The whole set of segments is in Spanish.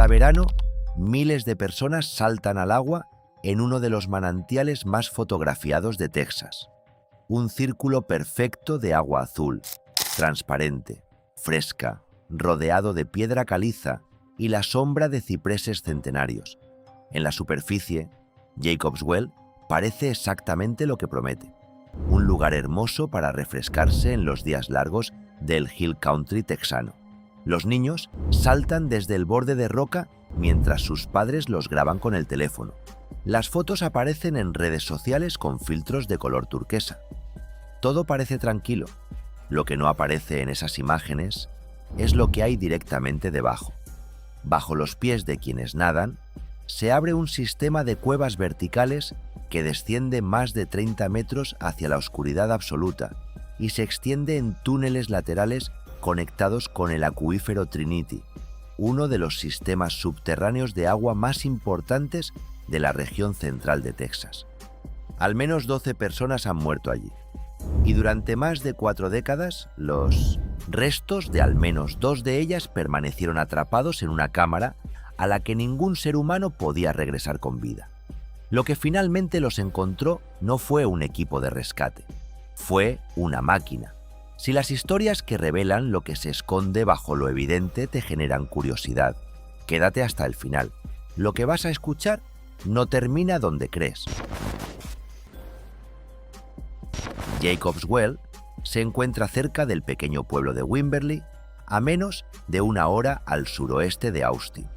verano, miles de personas saltan al agua en uno de los manantiales más fotografiados de Texas. Un círculo perfecto de agua azul, transparente, fresca, rodeado de piedra caliza y la sombra de cipreses centenarios. En la superficie, Jacob's Well parece exactamente lo que promete. Un lugar hermoso para refrescarse en los días largos del Hill Country texano. Los niños saltan desde el borde de roca mientras sus padres los graban con el teléfono. Las fotos aparecen en redes sociales con filtros de color turquesa. Todo parece tranquilo. Lo que no aparece en esas imágenes es lo que hay directamente debajo. Bajo los pies de quienes nadan, se abre un sistema de cuevas verticales que desciende más de 30 metros hacia la oscuridad absoluta y se extiende en túneles laterales conectados con el acuífero Trinity, uno de los sistemas subterráneos de agua más importantes de la región central de Texas. Al menos 12 personas han muerto allí, y durante más de 4 décadas, los restos de al menos 2 de ellas permanecieron atrapados en una cámara a la que ningún ser humano podía regresar con vida. Lo que finalmente los encontró no fue un equipo de rescate, fue una máquina. Si las historias que revelan lo que se esconde bajo lo evidente te generan curiosidad, quédate hasta el final. Lo que vas a escuchar no termina donde crees. Jacob's Well se encuentra cerca del pequeño pueblo de Wimberley, a menos de 1 hora al suroeste de Austin.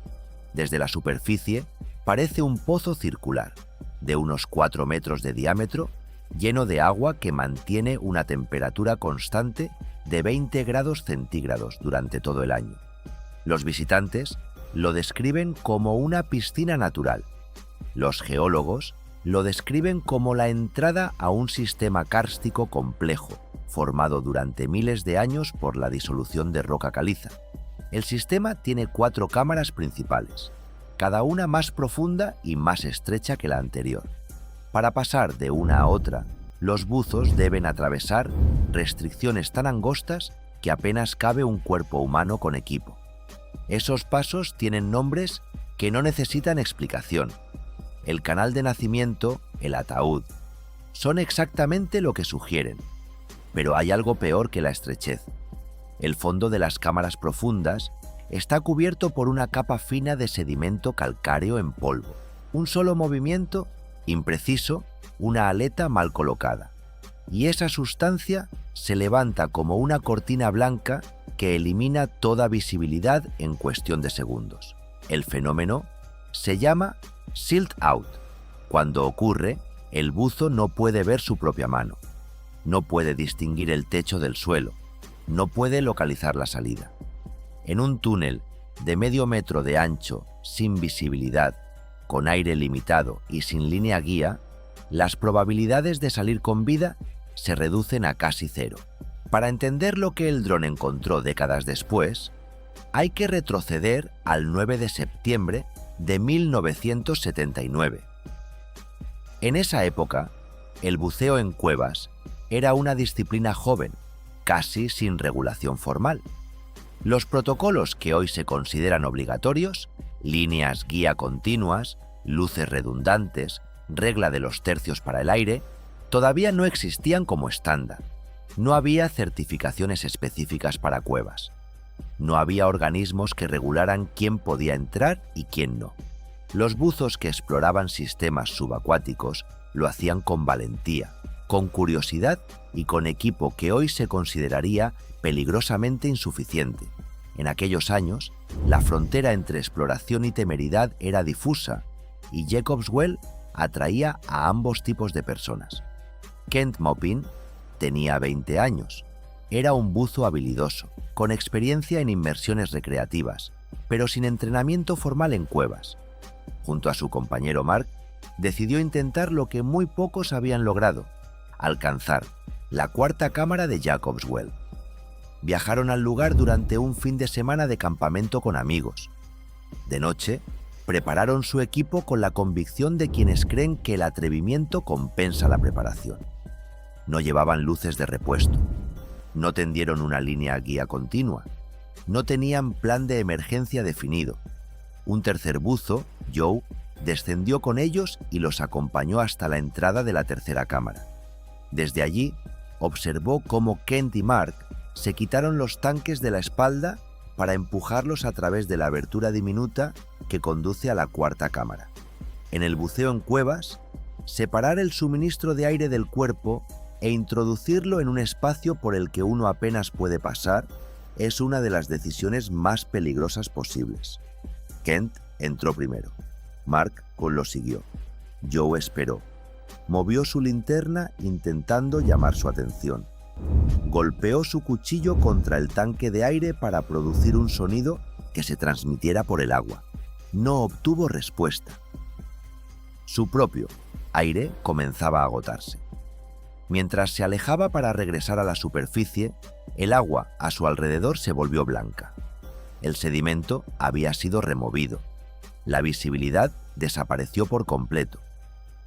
Desde la superficie parece un pozo circular, de unos 4 metros de diámetro, lleno de agua que mantiene una temperatura constante de 20 grados centígrados durante todo el año. Los visitantes lo describen como una piscina natural. Los geólogos lo describen como la entrada a un sistema kárstico complejo, formado durante miles de años por la disolución de roca caliza. El sistema tiene 4 cámaras principales, cada una más profunda y más estrecha que la anterior. Para pasar de una a otra, los buzos deben atravesar restricciones tan angostas que apenas cabe un cuerpo humano con equipo. Esos pasos tienen nombres que no necesitan explicación. El canal de nacimiento, el ataúd, son exactamente lo que sugieren. Pero hay algo peor que la estrechez. El fondo de las cámaras profundas está cubierto por una capa fina de sedimento calcáreo en polvo. Un solo movimiento, impreciso, una aleta mal colocada. Y esa sustancia se levanta como una cortina blanca que elimina toda visibilidad en cuestión de segundos. El fenómeno se llama silt out. Cuando ocurre, el buzo no puede ver su propia mano. No puede distinguir el techo del suelo. No puede localizar la salida. En un túnel de medio metro de ancho, sin visibilidad, con aire limitado y sin línea guía, las probabilidades de salir con vida se reducen a casi cero. Para entender lo que el dron encontró décadas después, hay que retroceder al 9 de septiembre de 1979. En esa época, el buceo en cuevas era una disciplina joven, casi sin regulación formal. Los protocolos que hoy se consideran obligatorios, líneas guía continuas, luces redundantes, regla de los tercios para el aire, todavía no existían como estándar. No había certificaciones específicas para cuevas. No había organismos que regularan quién podía entrar y quién no. Los buzos que exploraban sistemas subacuáticos lo hacían con valentía, con curiosidad y con equipo que hoy se consideraría peligrosamente insuficiente. En aquellos años, la frontera entre exploración y temeridad era difusa y Jacob's Well atraía a ambos tipos de personas. Kent Maupin tenía 20 años. Era un buzo habilidoso, con experiencia en inmersiones recreativas, pero sin entrenamiento formal en cuevas. Junto a su compañero Mark, decidió intentar lo que muy pocos habían logrado: alcanzar la 4ª cámara de Jacob's Well. Viajaron al lugar durante un fin de semana de campamento con amigos. De noche, prepararon su equipo con la convicción de quienes creen que el atrevimiento compensa la preparación. No llevaban luces de repuesto, no tendieron una línea guía continua, no tenían plan de emergencia definido. Un tercer buzo, Joe, descendió con ellos y los acompañó hasta la entrada de la tercera cámara. Desde allí, observó cómo Kent y Mark se quitaron los tanques de la espalda para empujarlos a través de la abertura diminuta que conduce a la cuarta cámara. En el buceo en cuevas, separar el suministro de aire del cuerpo e introducirlo en un espacio por el que uno apenas puede pasar es una de las decisiones más peligrosas posibles. Kent entró primero. Mark lo siguió. Joe esperó. Movió su linterna intentando llamar su atención. Golpeó su cuchillo contra el tanque de aire para producir un sonido que se transmitiera por el agua. No obtuvo respuesta. Su propio aire comenzaba a agotarse. Mientras se alejaba para regresar a la superficie, el agua a su alrededor se volvió blanca. El sedimento había sido removido. La visibilidad desapareció por completo.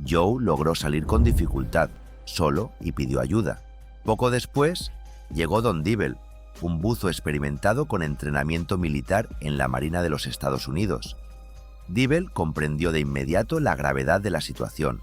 Joe logró salir con dificultad, solo, y pidió ayuda. Poco después, llegó Don Dibble, un buzo experimentado con entrenamiento militar en la Marina de los Estados Unidos. Dibble comprendió de inmediato la gravedad de la situación.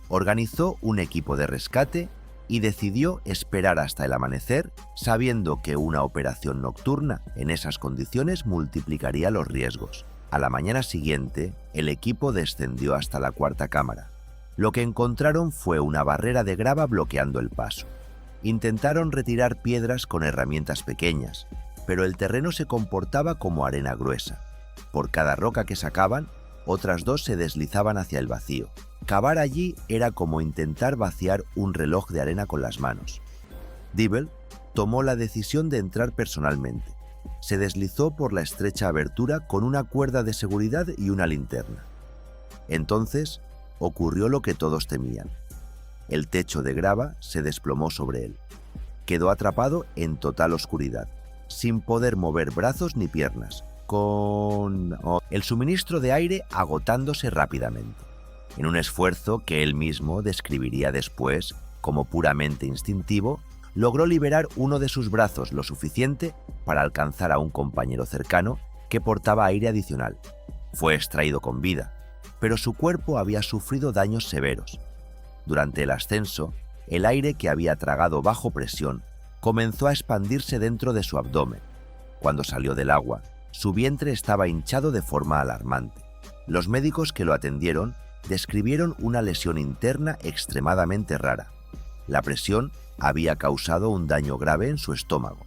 Organizó un equipo de rescate y decidió esperar hasta el amanecer, sabiendo que una operación nocturna en esas condiciones multiplicaría los riesgos. A la mañana siguiente, el equipo descendió hasta la cuarta cámara. Lo que encontraron fue una barrera de grava bloqueando el paso. Intentaron retirar piedras con herramientas pequeñas, pero el terreno se comportaba como arena gruesa. Por cada roca que sacaban, otras dos se deslizaban hacia el vacío. Cavar allí era como intentar vaciar un reloj de arena con las manos. Dibble tomó la decisión de entrar personalmente. Se deslizó por la estrecha abertura con una cuerda de seguridad y una linterna. Entonces ocurrió lo que todos temían. El techo de grava se desplomó sobre él. Quedó atrapado en total oscuridad, sin poder mover brazos ni piernas, con el suministro de aire agotándose rápidamente, en un esfuerzo que él mismo describiría después como puramente instintivo. Logró liberar uno de sus brazos lo suficiente para alcanzar a un compañero cercano que portaba aire adicional. Fue extraído con vida, pero su cuerpo había sufrido daños severos. Durante el ascenso, el aire que había tragado bajo presión comenzó a expandirse dentro de su abdomen. Cuando salió del agua, su vientre estaba hinchado de forma alarmante. Los médicos que lo atendieron describieron una lesión interna extremadamente rara. La presión había causado un daño grave en su estómago,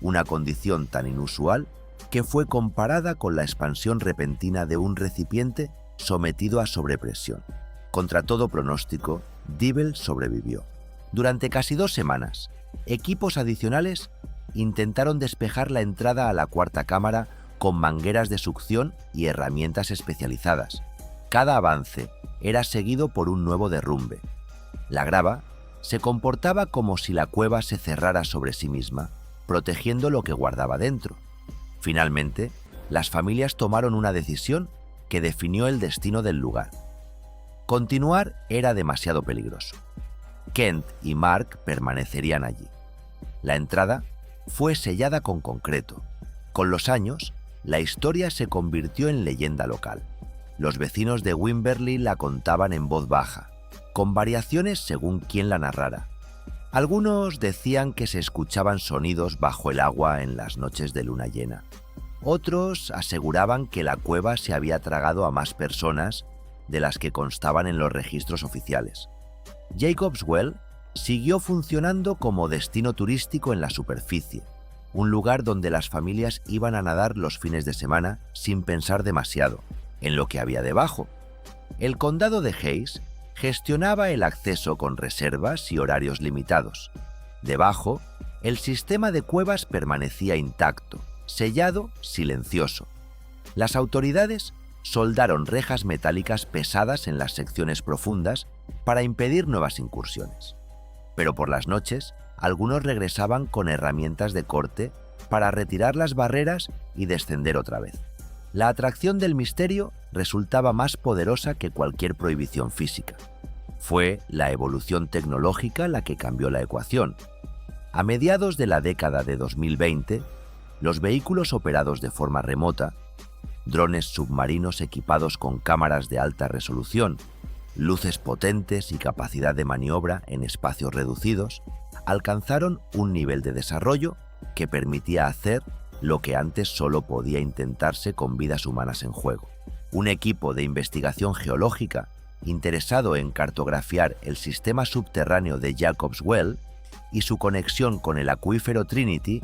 una condición tan inusual que fue comparada con la expansión repentina de un recipiente sometido a sobrepresión. Contra todo pronóstico, Dibble sobrevivió. Durante casi 2 semanas, equipos adicionales intentaron despejar la entrada a la cuarta cámara con mangueras de succión y herramientas especializadas. Cada avance era seguido por un nuevo derrumbe. La grava se comportaba como si la cueva se cerrara sobre sí misma, protegiendo lo que guardaba dentro. Finalmente, las familias tomaron una decisión que definió el destino del lugar. Continuar era demasiado peligroso. Kent y Mark permanecerían allí. La entrada fue sellada con concreto. Con los años, la historia se convirtió en leyenda local. Los vecinos de Wimberley la contaban en voz baja, con variaciones según quién la narrara. Algunos decían que se escuchaban sonidos bajo el agua en las noches de luna llena. Otros aseguraban que la cueva se había tragado a más personas de las que constaban en los registros oficiales. Jacob's Well siguió funcionando como destino turístico en la superficie, un lugar donde las familias iban a nadar los fines de semana sin pensar demasiado en lo que había debajo. El condado de Hayes gestionaba el acceso con reservas y horarios limitados. Debajo, el sistema de cuevas permanecía intacto, sellado, silencioso. Las autoridades soldaron rejas metálicas pesadas en las secciones profundas para impedir nuevas incursiones. Pero por las noches, algunos regresaban con herramientas de corte para retirar las barreras y descender otra vez. La atracción del misterio resultaba más poderosa que cualquier prohibición física. Fue la evolución tecnológica la que cambió la ecuación. A mediados de la década de 2020, los vehículos operados de forma remota drones submarinos equipados con cámaras de alta resolución, luces potentes y capacidad de maniobra en espacios reducidos, alcanzaron un nivel de desarrollo que permitía hacer lo que antes solo podía intentarse con vidas humanas en juego. Un equipo de investigación geológica interesado en cartografiar el sistema subterráneo de Jacob's Well y su conexión con el acuífero Trinity,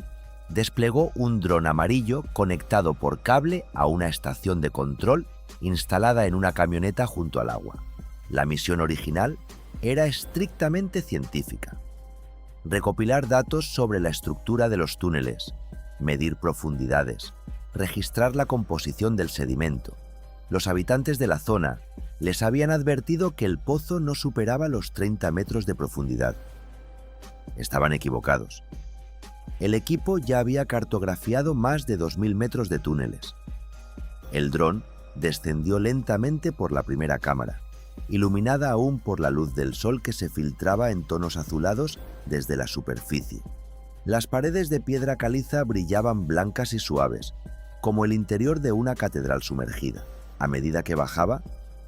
desplegó un dron amarillo conectado por cable a una estación de control instalada en una camioneta junto al agua. La misión original era estrictamente científica: recopilar datos sobre la estructura de los túneles, medir profundidades, registrar la composición del sedimento. Los habitantes de la zona les habían advertido que el pozo no superaba los 30 metros de profundidad. Estaban equivocados. El equipo ya había cartografiado más de 2.000 metros de túneles. El dron descendió lentamente por la primera cámara, iluminada aún por la luz del sol que se filtraba en tonos azulados desde la superficie. Las paredes de piedra caliza brillaban blancas y suaves, como el interior de una catedral sumergida. A medida que bajaba,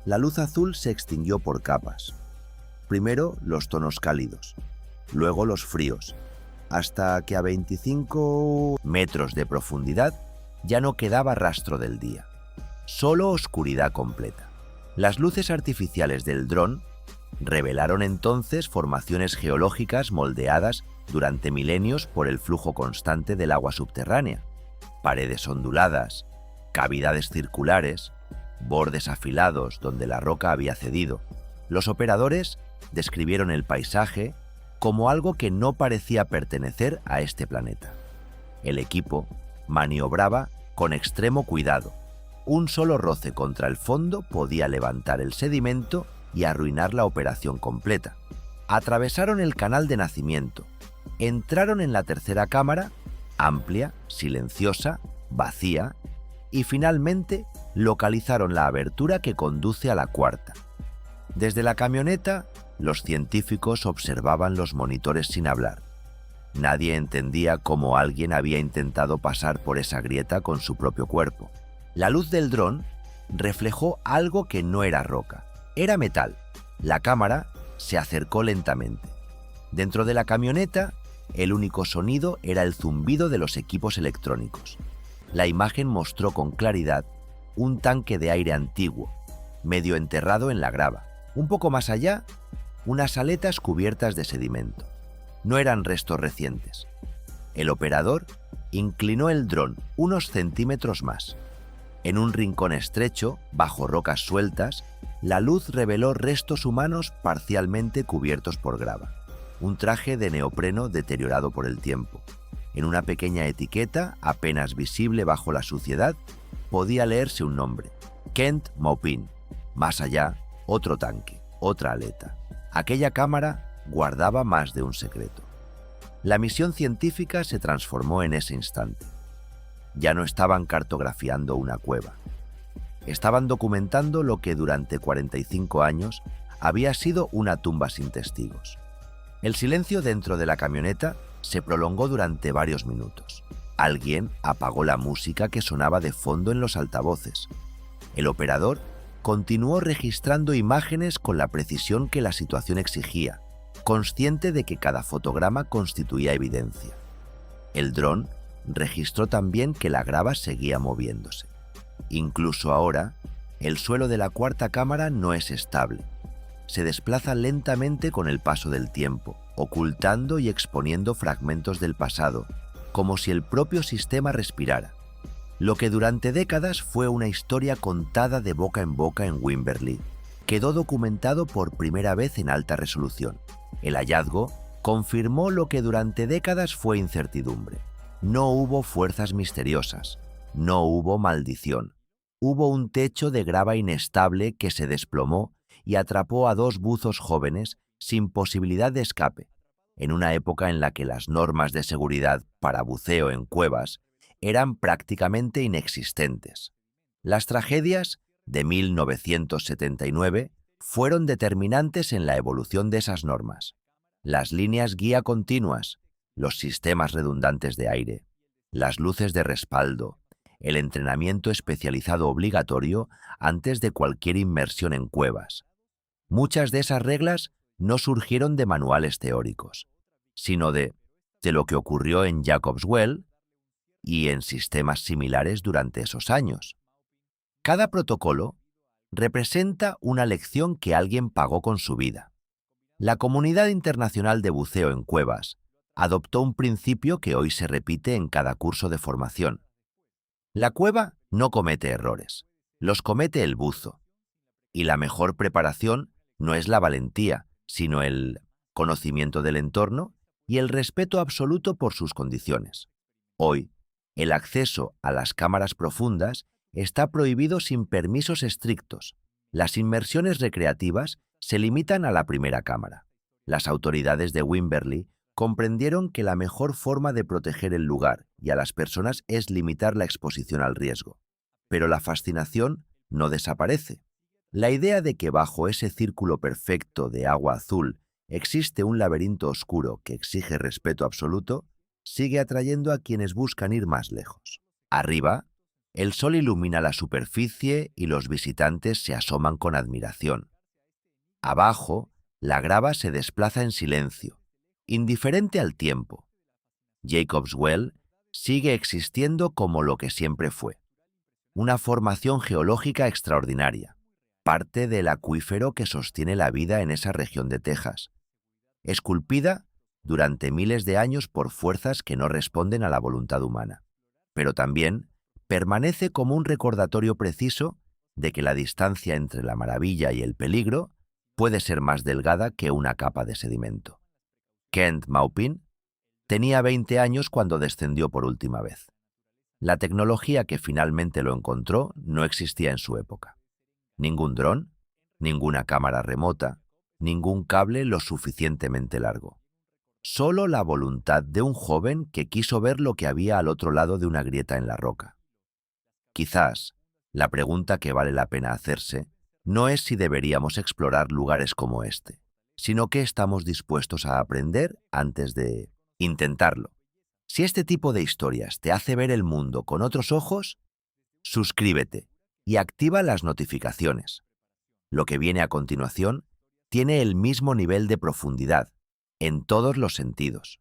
la luz azul se extinguió por capas. Primero los tonos cálidos, luego los fríos, hasta que a 25 metros de profundidad ya no quedaba rastro del día, solo oscuridad completa. Las luces artificiales del dron revelaron entonces formaciones geológicas moldeadas durante milenios por el flujo constante del agua subterránea, paredes onduladas, cavidades circulares, bordes afilados donde la roca había cedido. Los operadores describieron el paisaje como algo que no parecía pertenecer a este planeta. El equipo maniobraba con extremo cuidado. Un solo roce contra el fondo podía levantar el sedimento y arruinar la operación completa. Atravesaron el canal de nacimiento, entraron en la tercera cámara, amplia, silenciosa, vacía, y finalmente localizaron la abertura que conduce a la cuarta. Desde la camioneta, los científicos observaban los monitores sin hablar. Nadie entendía cómo alguien había intentado pasar por esa grieta con su propio cuerpo. La luz del dron reflejó algo que no era roca, era metal. La cámara se acercó lentamente. Dentro de la camioneta, el único sonido era el zumbido de los equipos electrónicos. La imagen mostró con claridad un tanque de aire antiguo, medio enterrado en la grava. Un poco más allá, unas aletas cubiertas de sedimento. No eran restos recientes. El operador inclinó el dron unos centímetros más. En un rincón estrecho, bajo rocas sueltas, la luz reveló restos humanos parcialmente cubiertos por grava. Un traje de neopreno deteriorado por el tiempo. En una pequeña etiqueta, apenas visible bajo la suciedad, podía leerse un nombre: Kent Maupin. Más allá, otro tanque, otra aleta. Aquella cámara guardaba más de un secreto. La misión científica se transformó en ese instante. Ya no estaban cartografiando una cueva. Estaban documentando lo que durante 45 años había sido una tumba sin testigos. El silencio dentro de la camioneta se prolongó durante varios minutos. Alguien apagó la música que sonaba de fondo en los altavoces. El operador continuó registrando imágenes con la precisión que la situación exigía, consciente de que cada fotograma constituía evidencia. El dron registró también que la grava seguía moviéndose. Incluso ahora, el suelo de la cuarta cámara no es estable. Se desplaza lentamente con el paso del tiempo, ocultando y exponiendo fragmentos del pasado, como si el propio sistema respirara. Lo que durante décadas fue una historia contada de boca en boca en Wimberley, quedó documentado por primera vez en alta resolución. El hallazgo confirmó lo que durante décadas fue incertidumbre. No hubo fuerzas misteriosas, no hubo maldición. Hubo un techo de grava inestable que se desplomó y atrapó a dos buzos jóvenes sin posibilidad de escape, en una época en la que las normas de seguridad para buceo en cuevas eran prácticamente inexistentes. Las tragedias de 1979 fueron determinantes en la evolución de esas normas. Las líneas guía continuas, los sistemas redundantes de aire, las luces de respaldo, el entrenamiento especializado obligatorio antes de cualquier inmersión en cuevas. Muchas de esas reglas no surgieron de manuales teóricos, sino de lo que ocurrió en Jacob's Well y en sistemas similares durante esos años. Cada protocolo representa una lección que alguien pagó con su vida. La comunidad internacional de buceo en cuevas adoptó un principio que hoy se repite en cada curso de formación. La cueva no comete errores, los comete el buzo. Y la mejor preparación no es la valentía, sino el conocimiento del entorno y el respeto absoluto por sus condiciones. Hoy, el acceso a las cámaras profundas está prohibido sin permisos estrictos. Las inmersiones recreativas se limitan a la primera cámara. Las autoridades de Wimberley comprendieron que la mejor forma de proteger el lugar y a las personas es limitar la exposición al riesgo. Pero la fascinación no desaparece. La idea de que bajo ese círculo perfecto de agua azul existe un laberinto oscuro que exige respeto absoluto sigue atrayendo a quienes buscan ir más lejos. Arriba, el sol ilumina la superficie y los visitantes se asoman con admiración. Abajo, la grava se desplaza en silencio, indiferente al tiempo. Jacob's Well sigue existiendo como lo que siempre fue. Una formación geológica extraordinaria, parte del acuífero que sostiene la vida en esa región de Texas, esculpida durante miles de años por fuerzas que no responden a la voluntad humana, pero también permanece como un recordatorio preciso de que la distancia entre la maravilla y el peligro puede ser más delgada que una capa de sedimento. Kent Maupin tenía 20 años cuando descendió por última vez. La tecnología que finalmente lo encontró no existía en su época. Ningún dron, ninguna cámara remota, ningún cable lo suficientemente largo. Solo la voluntad de un joven que quiso ver lo que había al otro lado de una grieta en la roca. Quizás la pregunta que vale la pena hacerse no es si deberíamos explorar lugares como este, sino qué estamos dispuestos a aprender antes de intentarlo. Si este tipo de historias te hace ver el mundo con otros ojos, suscríbete y activa las notificaciones. Lo que viene a continuación tiene el mismo nivel de profundidad, en todos los sentidos.